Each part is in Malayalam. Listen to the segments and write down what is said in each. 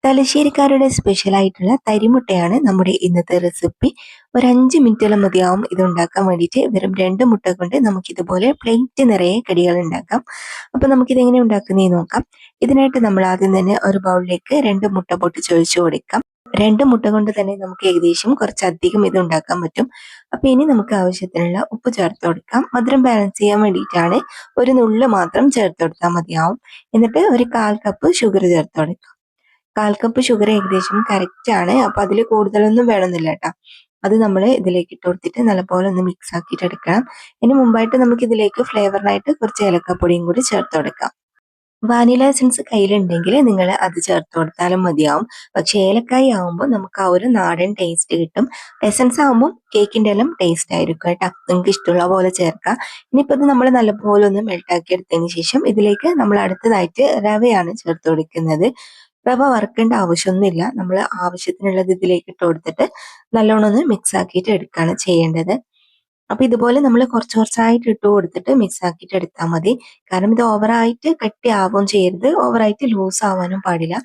തലശ്ശേരിക്കാരുടെ സ്പെഷ്യൽ ആയിട്ടുള്ള തരിമുട്ടയാണ് നമ്മുടെ ഇന്നത്തെ റെസിപ്പി. ഒരു 5 മിനിറ്റോളം മതിയാവും ഇത് ഉണ്ടാക്കാൻ വേണ്ടിയിട്ട്. വെറും 2 മുട്ട കൊണ്ട് നമുക്ക് ഇതുപോലെ പ്ലേറ്റ് നിറയെ കടികൾ ഉണ്ടാക്കാം. അപ്പൊ നമുക്കിത് എങ്ങനെ ഉണ്ടാക്കുന്നതെന്ന് നോക്കാം. ഇതിനായിട്ട് നമ്മൾ ആദ്യം തന്നെ ഒരു ബൗളിലേക്ക് 2 മുട്ട പൊട്ടിച്ചൊഴിച്ചു കൊടുക്കാം. 2 മുട്ട കൊണ്ട് തന്നെ നമുക്ക് ഏകദേശം കുറച്ചധികം ഇത് ഉണ്ടാക്കാൻ പറ്റും. അപ്പൊ ഇനി നമുക്ക് ആവശ്യത്തിനുള്ള ഉപ്പ് ചേർത്ത് കൊടുക്കാം. മധുരം ബാലൻസ് ചെയ്യാൻ വേണ്ടിയിട്ടാണ് ഒരു നുള്ള് മാത്രം ചേർത്ത് കൊടുത്താൽ മതിയാവും. എന്നിട്ട് ഒരു 1/4 കപ്പ് ഷുഗർ ചേർത്ത് കൊടുക്കാം. 1/4 കപ്പ് ഷുഗർ ഏകദേശം കറക്റ്റ് ആണ്. അപ്പൊ അതിൽ കൂടുതലൊന്നും വേണമെന്നില്ല കേട്ടോ. അത് നമ്മൾ ഇതിലേക്ക് ഇട്ട് കൊടുത്തിട്ട് നല്ലപോലെ ഒന്ന് മിക്സ് ആക്കിയിട്ട് എടുക്കണം. ഇനി മുമ്പായിട്ട് നമുക്ക് ഇതിലേക്ക് ഫ്ലേവറിനായിട്ട് കുറച്ച് ഏലക്കപ്പൊടിയും കൂടി ചേർത്ത് കൊടുക്കാം. വാനില എസൻസ് കയ്യിലുണ്ടെങ്കിൽ നിങ്ങൾ അത് ചേർത്ത് കൊടുത്താലും മതിയാവും. പക്ഷെ ഏലക്കായ ആവുമ്പോൾ നമുക്ക് ആ ഒരു നാടൻ ടേസ്റ്റ് കിട്ടും. എസൻസ് ആവുമ്പോൾ കേക്കിന്റെ എല്ലാം ടേസ്റ്റ് ആയിരിക്കും കേട്ടോ. നിങ്ങൾക്ക് ഇഷ്ടമുള്ള പോലെ ചേർക്കാം. ഇനിയിപ്പോൾ ഇത് നമ്മൾ നല്ലപോലെ ഒന്ന് മെൽട്ടാക്കി എടുത്തതിന് ശേഷം ഇതിലേക്ക് നമ്മൾ അടുത്തതായിട്ട് റവയാണ് ചേർത്ത് കൊടുക്കുന്നത്. റവ വറുക്കേണ്ട ആവശ്യമൊന്നുമില്ല. നമ്മൾ ആവശ്യത്തിനുള്ളത് ഇതിലേക്ക് ഇട്ട് കൊടുത്തിട്ട് നല്ലോണം ഒന്ന് മിക്സ് ആക്കിയിട്ട് എടുക്കുകയാണ് ചെയ്യേണ്ടത്. അപ്പൊ ഇതുപോലെ നമ്മൾ കുറച്ച് കുറച്ചായിട്ട് ഇട്ട് കൊടുത്തിട്ട് മിക്സ് ആക്കിയിട്ട് എടുത്താൽ മതി. കാരണം ഇത് ഓവറായിട്ട് കട്ടി ആവുകയും ചെയ്യരുത്, ഓവറായിട്ട് ലൂസ് ആവാനും പാടില്ല.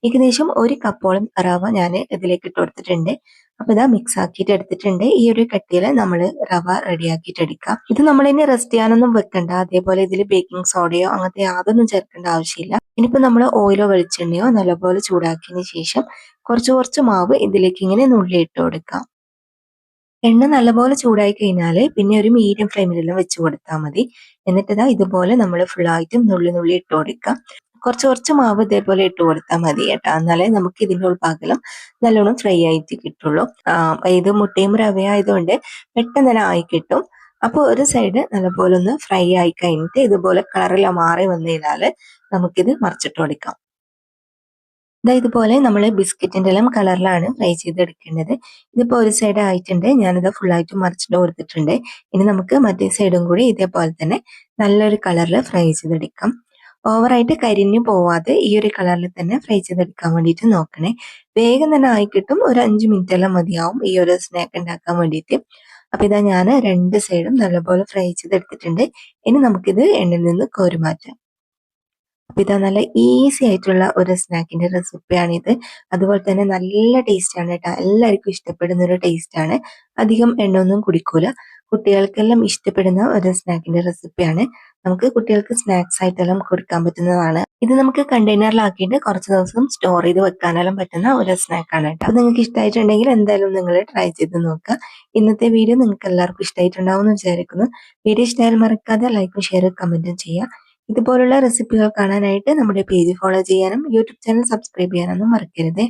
ഏകദേശം 1 കപ്പോളം റവ ഞാൻ ഇതിലേക്ക് ഇട്ട് കൊടുത്തിട്ടുണ്ട്. അപ്പൊ ഇതാ മിക്സ് ആക്കിയിട്ട് എടുത്തിട്ടുണ്ട്. ഈ ഒരു കട്ടിയിൽ നമ്മൾ റവ റെഡിയാക്കിയിട്ട് എടുക്കാം. ഇത് നമ്മൾ ഇനി റെസ്റ്റ് ചെയ്യാനൊന്നും വെക്കണ്ട. അതേപോലെ ഇതിൽ ബേക്കിംഗ് സോഡയോ അങ്ങനത്തെ യാതൊന്നും ചേർക്കേണ്ട ആവശ്യമില്ല. ഇനിയിപ്പോ നമ്മൾ ഓയിലോ വെളിച്ചെണ്ണയോ നല്ലപോലെ ചൂടാക്കിയതിന് ശേഷം കുറച്ച് കുറച്ച് മാവ് ഇതിലേക്ക് ഇങ്ങനെ നുള്ളി ഇട്ട് കൊടുക്കാം. എണ്ണ നല്ലപോലെ ചൂടായി കഴിഞ്ഞാൽ പിന്നെ ഒരു മീഡിയം ഫ്ലെയിമിലെല്ലാം വെച്ച് കൊടുത്താൽ മതി. എന്നിട്ട് ഇതാ ഇതുപോലെ നമ്മൾ ഫുള്ളായിട്ടും നുള്ളി നുള്ളി ഇട്ട് കൊടുക്കാം. കുറച്ച് കുറച്ച് മാവ് ഇതേപോലെ ഇട്ട് കൊടുത്താൽ മതി കേട്ടോ. എന്നാലേ നമുക്ക് ഇതിൻ്റെ ഉൾഭാഗം നല്ലോണം ഫ്രൈ ആയിട്ട് കിട്ടുള്ളൂ. ഇത് മുട്ടയും റവ ആയതുകൊണ്ട് പെട്ടെന്ന് തന്നെ ആയി കിട്ടും. അപ്പോൾ ഒരു സൈഡ് നല്ലപോലെ ഒന്ന് ഫ്രൈ ആയി കഴിഞ്ഞിട്ട് ഇതുപോലെ കളറെല്ലാം മാറി വന്നു കഴിഞ്ഞാൽ നമുക്കിത് മറിച്ചിട്ട് കൊടുക്കാം. ഇതുപോലെ നമ്മൾ ബിസ്ക്കറ്റിന്റെ എല്ലാം കളറിലാണ് ഫ്രൈ ചെയ്തെടുക്കേണ്ടത്. ഇതിപ്പോ ഒരു സൈഡ് ആയിട്ടുണ്ട്. ഞാനിത് ഫുള്ളായിട്ട് മറിച്ചിട്ട് കൊടുത്തിട്ടുണ്ട്. ഇനി നമുക്ക് മറ്റേ സൈഡും കൂടി ഇതേപോലെ തന്നെ നല്ലൊരു കളറിൽ ഫ്രൈ ചെയ്തെടുക്കാം. ഓവറായിട്ട് കരിഞ്ഞു പോവാതെ ഈ ഒരു കളറിൽ തന്നെ ഫ്രൈ ചെയ്തെടുക്കാൻ വേണ്ടിയിട്ട് നോക്കണേ. വേഗം തന്നെ ആയി കിട്ടും. ഒരു 5 മിനിറ്റ് എല്ലാം മതിയാവും ഈ ഒരു സ്നാക്ക് ഉണ്ടാക്കാൻ വേണ്ടിയിട്ട്. അപ്പൊ ഇതാ ഞാൻ 2 സൈഡും നല്ലപോലെ ഫ്രൈ ചെയ്തെടുത്തിട്ടുണ്ട്. ഇനി നമുക്കിത് എണ്ണയിൽ നിന്ന് കോരി മാറ്റാം. അപ്പൊ ഇതാ നല്ല ഈസി ആയിട്ടുള്ള ഒരു സ്നാക്കിന്റെ റെസിപ്പിയാണിത്. അതുപോലെ തന്നെ നല്ല ടേസ്റ്റ് ആണ് കേട്ടോ. എല്ലാവർക്കും ഇഷ്ടപ്പെടുന്ന ഒരു ടേസ്റ്റ് ആണ്. അധികം എണ്ണ ഒന്നും കുടിക്കൂല. കുട്ടികൾക്കെല്ലാം ഇഷ്ടപ്പെടുന്ന ഒരു സ്നാക്കിന്റെ റെസിപ്പിയാണ്. നമുക്ക് കുട്ടികൾക്ക് സ്നാക്സ് ആയിട്ടെല്ലാം കൊടുക്കാൻ പറ്റുന്നതാണ്. ഇത് നമുക്ക് കണ്ടെയ്നറിലാക്കിയിട്ട് കുറച്ച് ദിവസം സ്റ്റോർ ചെയ്ത് വെക്കാനെല്ലാം പറ്റുന്ന ഒരു സ്നാക്കാണ് കേട്ടോ. അപ്പൊ നിങ്ങൾക്ക് ഇഷ്ടമായിട്ടുണ്ടെങ്കിൽ എന്തായാലും നിങ്ങൾ ട്രൈ ചെയ്ത് നോക്കുക. ഇന്നത്തെ വീഡിയോ നിങ്ങൾക്ക് എല്ലാവർക്കും ഇഷ്ടമായിട്ടുണ്ടാവും എന്ന് വിചാരിക്കുന്നു. വീഡിയോ ഇഷ്ടമായാൽ മറക്കാതെ ലൈക്കും ഷെയറും കമന്റും ചെയ്യുക. ഇതുപോലുള്ള റെസിപ്പികൾ കാണാനായിട്ട് നമ്മുടെ പേജ് ഫോളോ ചെയ്യാനും യൂട്യൂബ് ചാനൽ സബ്സ്ക്രൈബ് ചെയ്യാനൊന്നും മറക്കരുത്.